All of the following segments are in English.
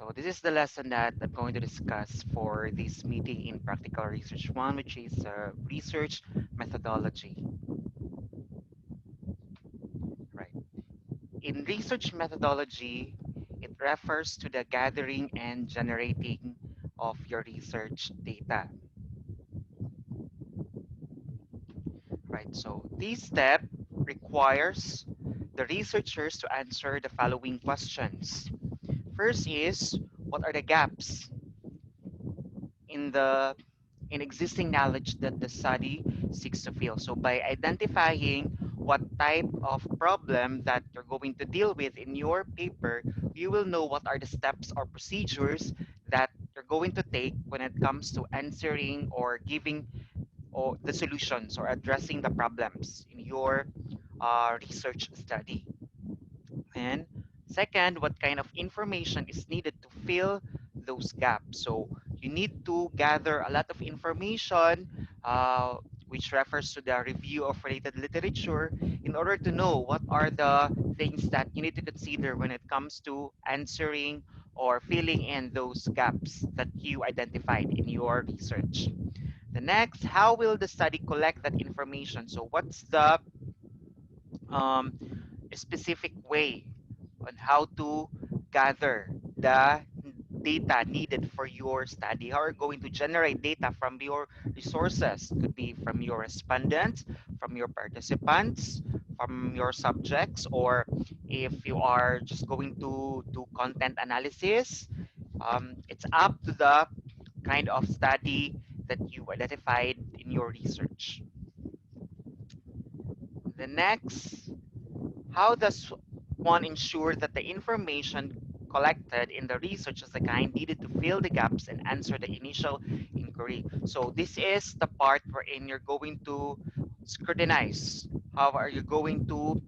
So this is the lesson that I'm going to discuss for this meeting in Practical Research 1, which is research methodology. Right. In research methodology, it refers to the gathering and generating of your research data. Right. So this step requires the researchers to answer the following questions. First is, what are the gaps in the in existing knowledge that the study seeks to fill? So by identifying what type of problem that you're going to deal with in your paper, you will know what are the steps or procedures that you're going to take when it comes to answering or giving or the solutions or addressing the problems in your research study. And second, what kind of information is needed to fill those gaps? So you need to gather a lot of information, which refers to the review of related literature, in order to know what are the things that you need to consider when it comes to answering or filling in those gaps that you identified in your research. The next, how will the study collect that information? So what's the um, specific way on how to gather the data needed for your study? How are you going to generate data from your resources? Could be from your respondents, from your participants, from your subjects, or if you are just going to do content analysis, it's up to the kind of study that you identified in your research. The next, how does one ensure that the information collected in the research is the kind needed to fill the gaps and answer the initial inquiry? So this is the part wherein you're going to scrutinize. How are you going to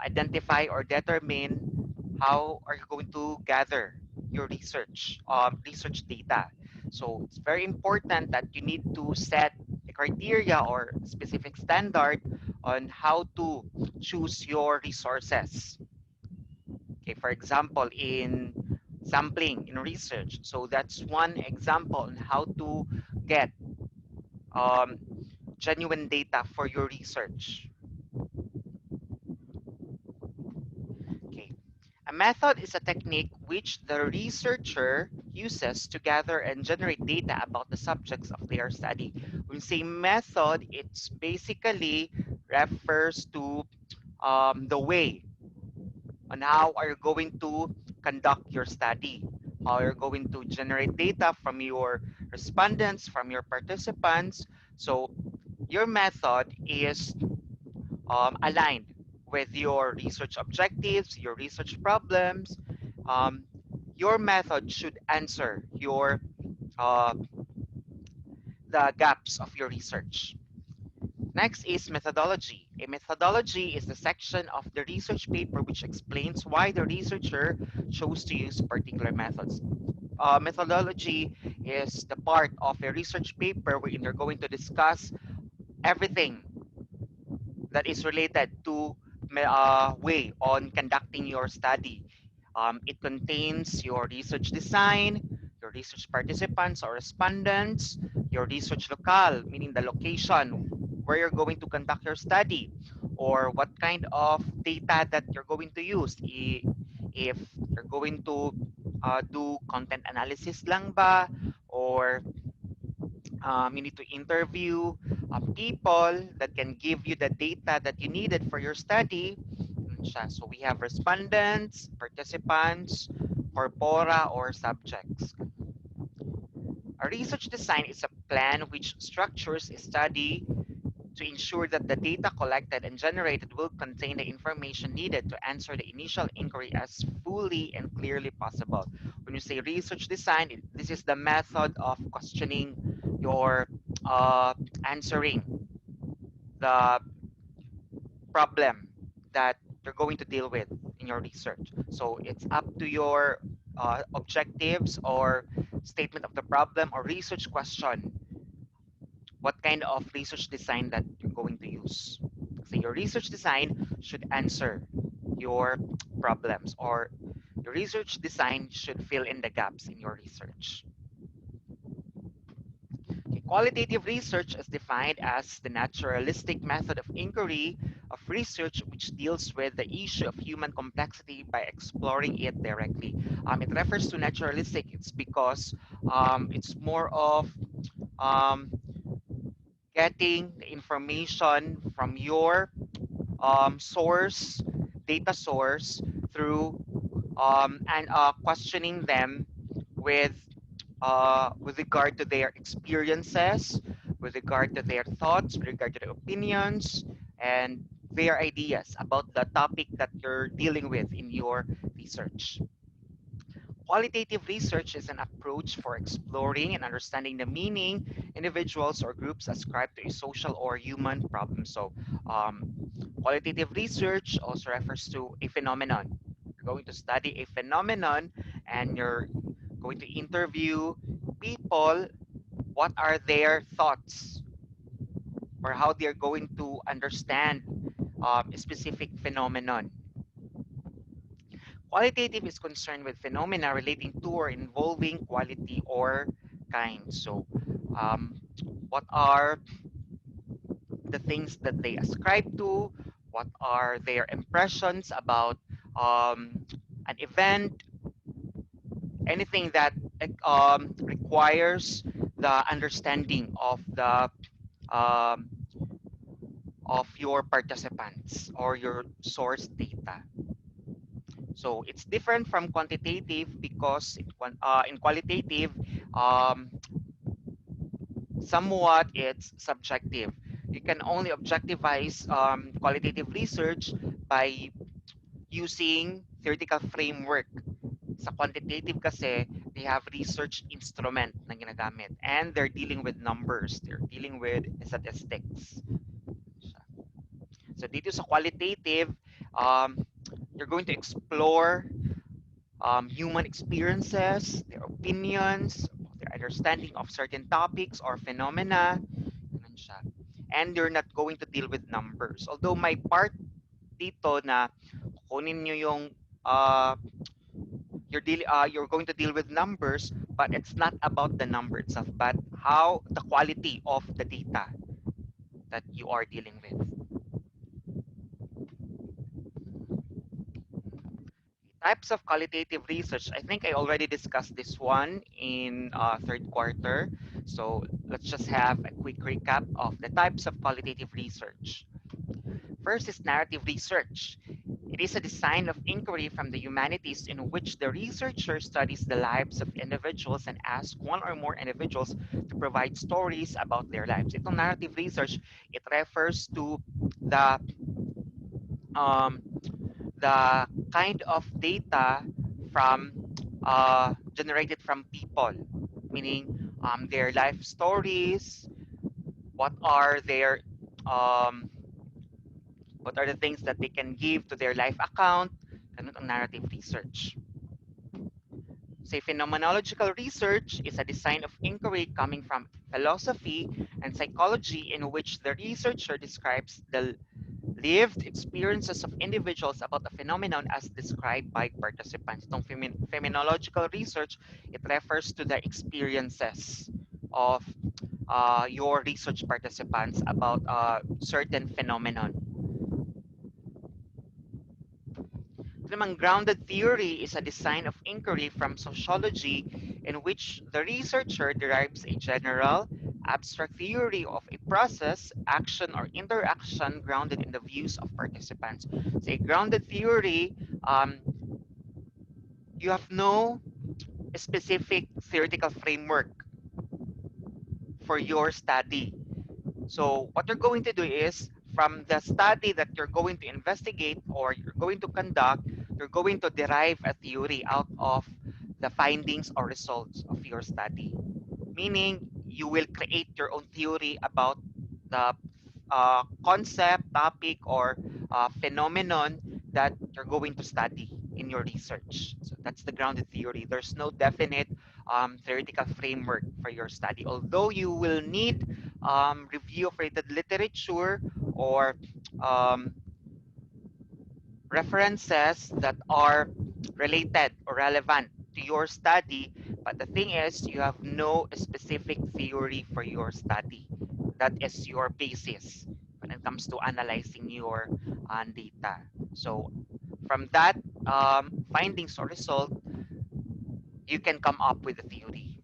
identify or determine how are you going to gather your research data? So it's very important that you need to set a criteria or specific standard on how to choose your resources. Okay, for example, in sampling in research. So that's one example on how to get um, genuine data for your research. Okay. A method is a technique which the researcher uses to gather and generate data about the subjects of their study. When you say method, it's basically refers to the way on how are you going to conduct your study, how you're going to generate data from your respondents, from your participants. So your method is aligned with your research objectives, your research problems. Um, your method should answer your uh, the gaps of your research. Next is methodology. A methodology is the section of the research paper which explains why the researcher chose to use particular methods. Methodology is the part of a research paper wherein they're going to discuss everything that is related to way on conducting your study. It contains your research design, your research participants or respondents, your research locale, meaning the location where you're going to conduct your study, or what kind of data that you're going to use. If you're going to do content analysis lang ba, or you need to interview people that can give you the data that you needed for your study. So we have respondents, participants, corpora, or subjects. A research design is a plan which structures a study to ensure that the data collected and generated will contain the information needed to answer the initial inquiry as fully and clearly possible. When you say research design, this is the method of questioning your answering the problem that you're going to deal with in your research. So it's up to your objectives or statement of the problem or research question, what kind of research design that you're going to use. So your research design should answer your problems or Your research design should fill in the gaps in your research. Okay, qualitative research is defined as the naturalistic method of inquiry of research which deals with the issue of human complexity by exploring it directly. It refers to naturalistic, it's because it's more of um, getting the information from your source, data source, through and questioning them with with regard to their experiences, with regard to their thoughts, with regard to their opinions, and their ideas about the topic that you're dealing with in your research. Qualitative research is an approach for exploring and understanding the meaning individuals or groups ascribe to a social or human problem. So, um, qualitative research also refers to a phenomenon. You're going to study a phenomenon and you're going to interview people, what are their thoughts or how they're going to understand a specific phenomenon. Qualitative is concerned with phenomena relating to or involving quality or kind. So, um, what are the things that they ascribe to? What are their impressions about an event? Anything that requires the understanding um, of your participants or your source data. So it's different from quantitative because in qualitative, um, somewhat it's subjective. You can only objectivize qualitative research by using theoretical framework. Sa quantitative kasi, they have research instrument na ginagamit and they're dealing with numbers. They're dealing with statistics. So dito sa qualitative, um, you're going to explore human experiences, their opinions, their understanding of certain topics or phenomena. Ganun siya. And you're not going to deal with numbers. Although may part dito na kunin nyo yung you're going to deal with numbers, but it's not about the number itself, but how the quality of the data that you are dealing with. Types of qualitative research. I think I already discussed this one in third quarter. So let's just have a quick recap of the types of qualitative research. First is narrative research. It is a design of inquiry from the humanities in which the researcher studies the lives of individuals and asks one or more individuals to provide stories about their lives. Itong narrative research, it refers to the um, the kind of data from generated from people, meaning their life stories, what are their um, what are the things that they can give to their life account, ganun ang narrative research. Say phenomenological research is a design of inquiry coming from philosophy and psychology in which the researcher describes the lived experiences of individuals about a phenomenon as described by participants. Itong phenomenological research, it refers to the experiences of your research participants about a certain phenomenon. Namang grounded theory is a design of inquiry from sociology in which the researcher derives a general, abstract theory of a process, action, or interaction grounded in the views of participants. So, a grounded theory, um, you have no specific theoretical framework for your study. So what you're going to do is from the study that you're going to investigate or you're going to conduct, you're going to derive a theory out of the findings or results of your study. Meaning you will create your own theory about the concept, topic, or phenomenon that you're going to study in your research. So that's the grounded theory. There's no definite theoretical framework for your study, although you will need review of rated literature or um, references that are related or relevant to your study, but the thing is, you have no specific theory for your study. That is your basis when it comes to analyzing your data. So, from that findings or result, you can come up with a theory.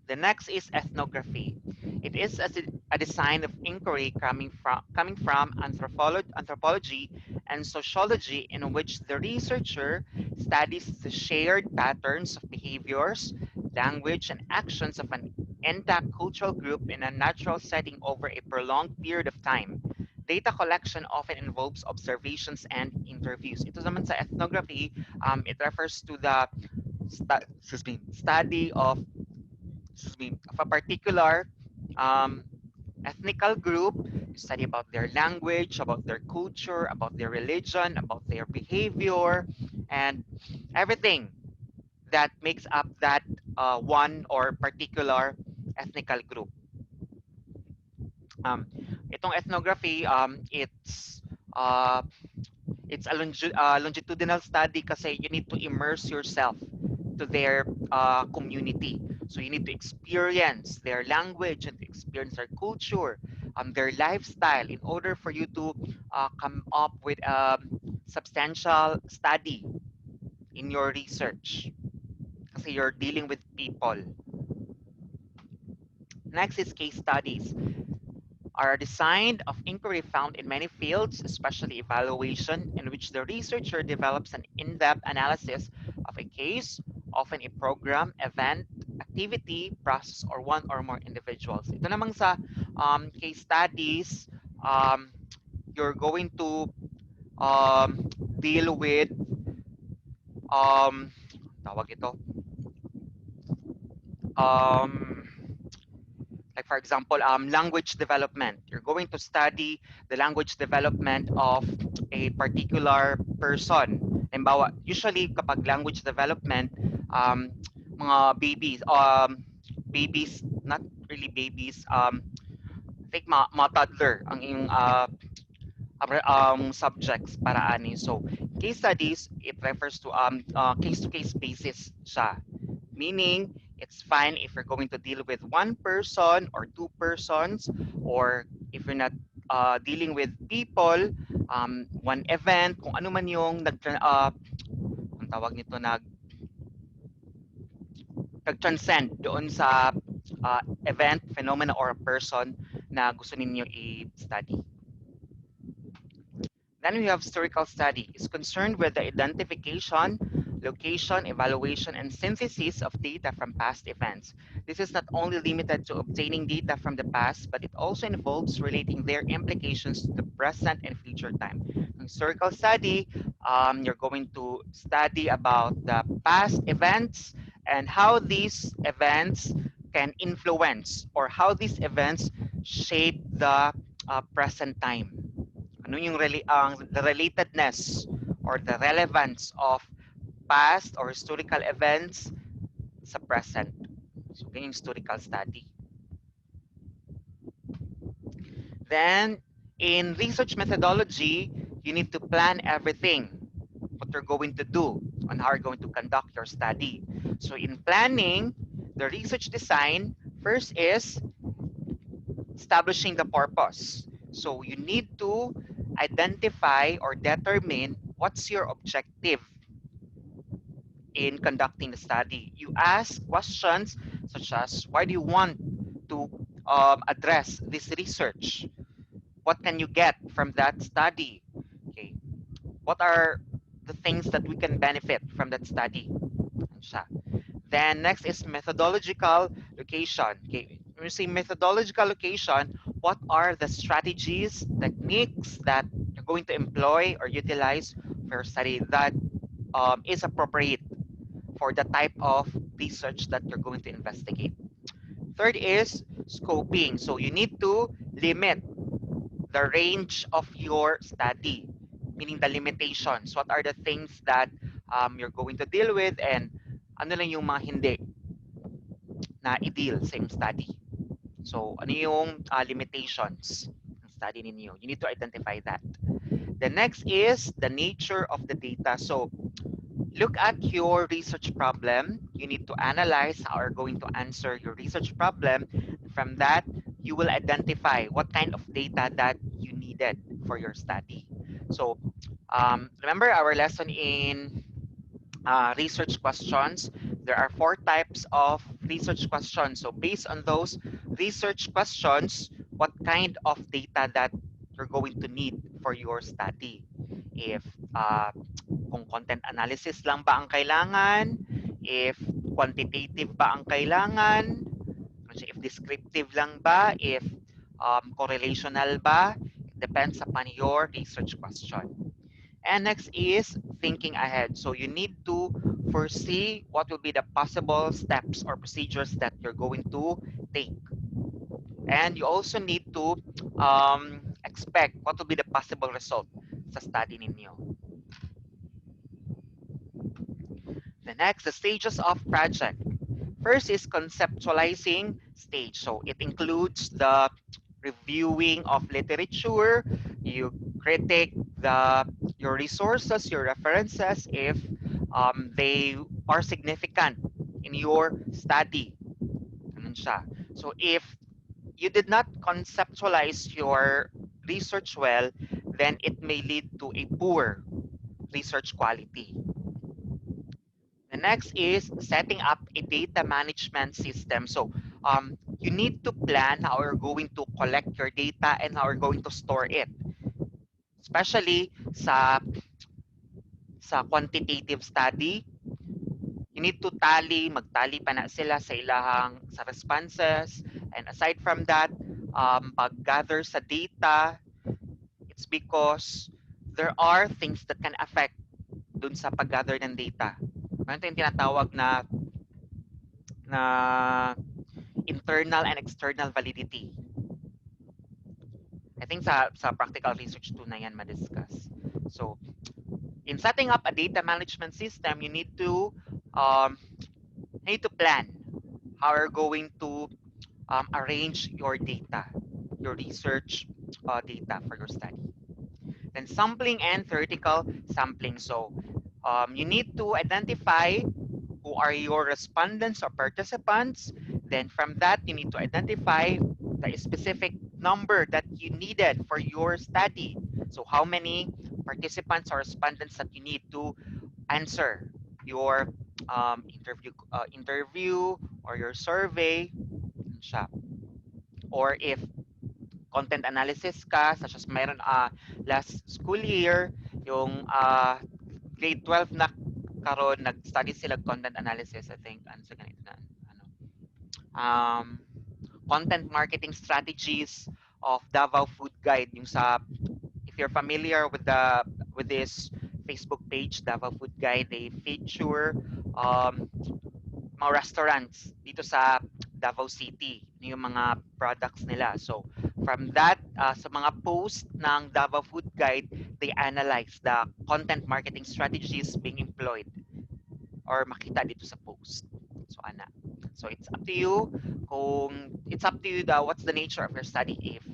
The next is ethnography. It is a design of inquiry coming from anthropology and sociology, in which the researcher studies the shared patterns of behaviors, language, and actions of an intact cultural group in a natural setting over a prolonged period of time. Data collection often involves observations and interviews. Ito naman sa ethnography, it refers to the study of a particular um, ethnical group. You study about their language, about their culture, about their religion, about their behavior, and everything that makes up that one or particular ethnical group. Um, itong ethnography, uh, it's a longitudinal study kasi you need to immerse yourself to their community. So you need to experience their language and to experience their culture, their lifestyle in order for you to come up with a substantial study in your research. Kasi you're dealing with people. Next is case studies. Are a design of inquiry found in many fields, especially evaluation, in which the researcher develops an in-depth analysis of a case, often a program, event, activity, process, or one or more individuals. Ito namang sa case studies, um, you're going to deal with um, tawag ito, um, like for example, language development. You're going to study the language development of a particular person. Halimbawa, usually kapag language development, mga babies, not really babies, I think mga toddler ang yung subjects para ani. So, case studies, it refers to case-to-case basis siya. Meaning, it's fine if you're going to deal with one person or two persons, or if you're not dealing with people, one event, kung ano man yung ang tawag nito, nag-transcend doon sa event, phenomena, or person na gusto ninyo i-study. Then we have historical study. It's concerned with the identification, location, evaluation, and synthesis of data from past events. This is not only limited to obtaining data from the past, but it also involves relating their implications to the present and future time. In historical study, you're going to study about the past events and how these events can influence, or how these events shape the present time. Ano yung the relatedness or the relevance of past or historical events sa present. So, ganyan yung historical study. Then, in research methodology, you need to plan everything, what you're going to do, on how you're going to conduct your study. So, in planning the research design, first is establishing the purpose. So, you need to identify or determine what's your objective in conducting the study. You ask questions such as, why do you want to address this research? What can you get from that study? Okay. What are the things that we can benefit from that study? Then next is methodological location. Okay. When you say methodological location, what are the strategies, techniques that you're going to employ or utilize for your study that is appropriate for the type of research that you're going to investigate? Third is scoping. So you need to limit the range of your study, meaning the limitations. What are the things that you're going to deal with, and ano lang yung mga hindi na i-deal sa yung study. So, ano yung limitations ng study ninyo? You need to identify that. The next is the nature of the data. So, Look at your research problem. You need to analyze how you're going to answer your research problem. From that, you will identify what kind of data that you needed for your study. So, remember our lesson in research questions. There are four types of research questions. So based on those research questions, what kind of data that you're going to need for your study? If kung content analysis lang ba ang kailangan, if quantitative ba ang kailangan, if descriptive lang ba, if correlational ba, it depends upon your research question. And next is thinking ahead. So you need to foresee what will be the possible steps or procedures that you're going to take. And you also need to expect what will be the possible result sa study ninyo. The next, the stages of project. First is conceptualizing stage. So it includes the reviewing of literature, you critique your resources, your references, if they are significant in your study. Ganun siya. So if you did not conceptualize your research well, then it may lead to a poor research quality. The next is setting up a data management system. So you need to plan how you're going to collect your data and how you're going to store it. Especially sa quantitative study, you need to magtali pa na sila sa ilahang sa responses. And aside from that, pag-gather sa data, it's because there are things that can affect dun sa pag-gather ng data. Ito yung tinatawag na internal and external validity. I think sa practical research too na yan ma-discuss. So, in setting up a data management system, you need to plan how you're going to arrange your data, your research data for your study. Then sampling and theoretical sampling. So you need to identify who are your respondents or participants. Then from that, you need to identify the specific number that you needed for your study. So how many participants or respondents that you need to answer your interview or your survey siya. Or if content analysis ka, such as mayroon last school year, yung grade 12 na karon nag-study sila content analysis, I think, ano sa ganito na, ano, um, content marketing strategies of Davao Food Guide, yung sa, if you're familiar with this Facebook page, Davao Food Guide, they feature mga restaurants dito sa Davao City, yung mga products nila. So, from that, sa mga post ng Davao Food Guide, they analyze the content marketing strategies being employed or makita dito sa post. So, ana. So, it's up to you what's the nature of your study, if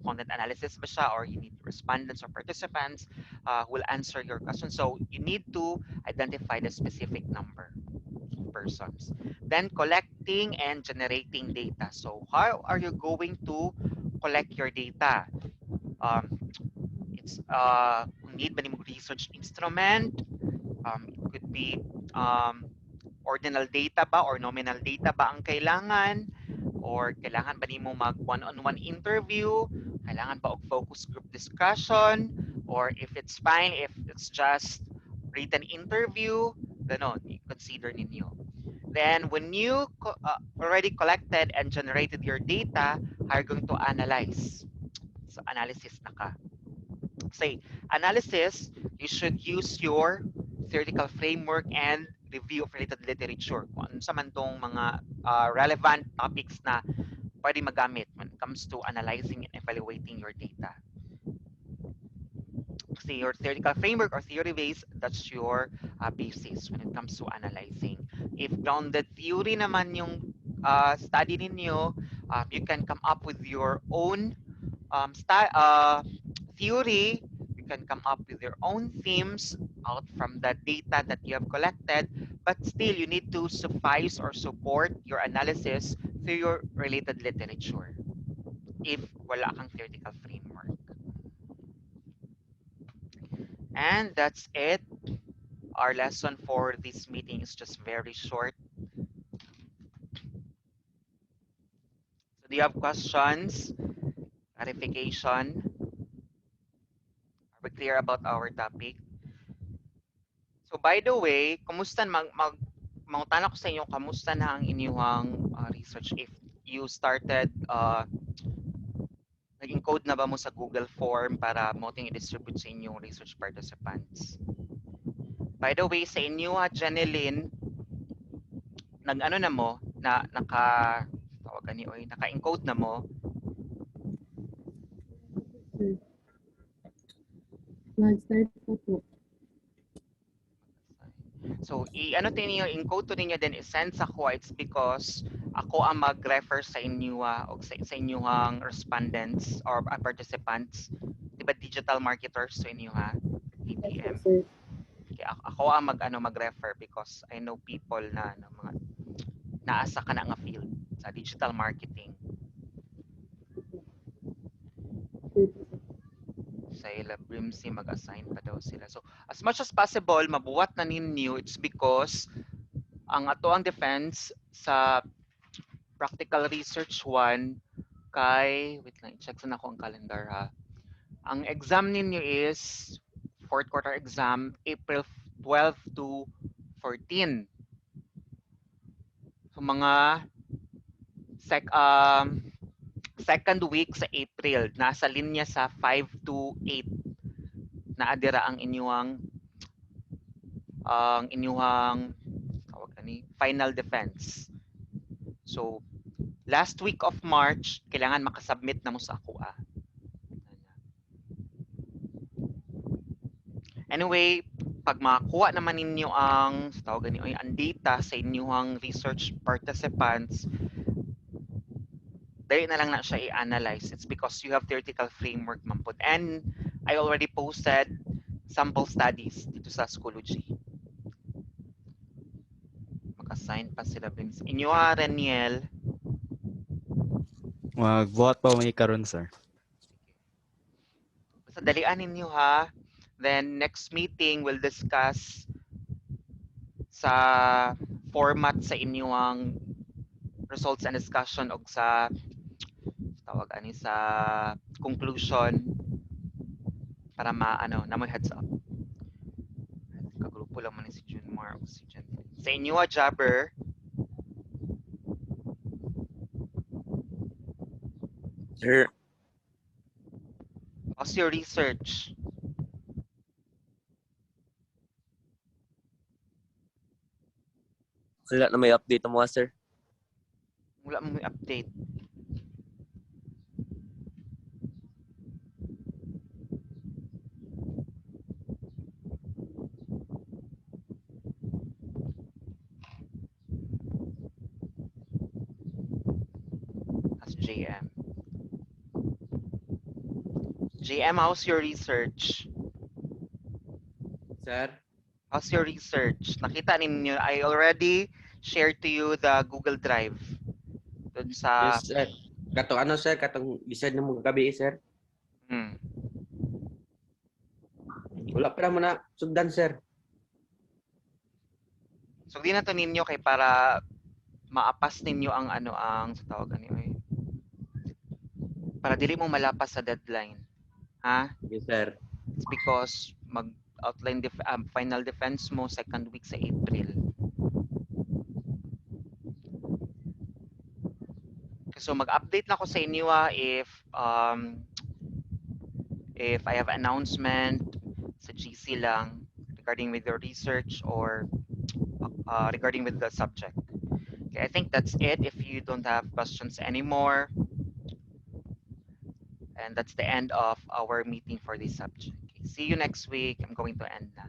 content analysis ba siya, or you need respondents or participants who will answer your question. So, you need to identify the specific number of persons. Then collecting and generating data. So how are you going to collect your data? It's need ba nimong research instrument? It could be ordinal data ba or nominal data ba ang kailangan? Or kailangan ba nimo mag one-on-one interview? Kailangan ba og focus group discussion? Or if it's fine, if it's just written interview, ganon, consider ninyo. Then when you already collected and generated your data, how are you going to analyze? So analysis na ka. Say, analysis, you should use your theoretical framework and review of related literature. Kung ano sa man tong mga relevant topics na pwede magamit when it comes to analyzing and evaluating your data. Say your theoretical framework or theory base, that's your basis when it comes to analyzing. If grounded theory naman yung study ninyo, you can come up with your own theory. can come up with your own themes out from the data that you have collected, but still you need to suffice or support your analysis through your related literature if wala kang theoretical framework. And that's it. Our lesson for this meeting is just very short. So do you have questions, clarification? Are we clear about our topic? So by the way, kumusta mangutana ko sa inyo kamusta na ang inyong research if you started nag-encode na ba mo sa Google form para mo ting i-distribute sa inyong research participants. By the way, sa inyo Janeline, nag-ano na mo na tawag ni oy, naka-encode na mo. Nag-start po po. So, ano to ninyo, encode to ninyo then i-send sa ko. It's because ako ang mag-refer sa inyo o sa inyong respondents or participants. Diba digital marketers sa inyo ha? ATM. Yes, sir. Okay, ako ang mag-refer because I know people na mga naasa ka na nga field sa digital marketing. Sa Brimsy mag-assign pa daw sila. So, as much as possible, mabuhat na ninyo. It's because ang ato ang defense sa practical research 1 kay, wait lang, i-check na ako ang calendar ha. Ang exam ninyo is fourth quarter exam, April 12 to 14. So mga second week sa April, nasa linya sa 5 to 8 na adira ang inyong tawag ni final defense. So last week of March, kailangan makasubmit na mo sa ako. Anyway, pag makakuha naman ninyo ang tawag niyo ang data sa inyong research participants, dali na lang na siya i-analyze. It's because you have theoretical framework man po. And I already posted sample studies dito sa Schoology. Mag-assign pa sila Vince. Inyo Reniel. Magbuhat pa may karon sir. Basta dalian ninyo ha. Then next meeting we'll discuss sa format sa inyong results and discussion og sa tawag ani sa conclusion para na may heads up. Kagrupo lang man si Junmar o si Jen. Sa inyo Jabber. Sir, How's your research? wala na may update mo sir. Wala mo may update. That's JM. JM, how's your research? Sir? How's your research? Nakita ninyo, I already shared to you the Google Drive. Doon sa... Yes, sir. Katong sir? Katong decide na mong gabi, sir? Wala pa naman na sugdan, sir. So, di na to ninyo kay para maapas ninyo ang sa tawagan niyo eh. Para dili mo malapas sa deadline. Ha? Yes, sir. It's because mag-outline final defense mo second week sa April. So mag-update na ako sa inyo if I have announcement sa GC lang regarding with your research or regarding with the subject. Okay, I think that's it if you don't have questions anymore. And that's the end of our meeting for this subject. Okay, see you next week. I'm going to end now.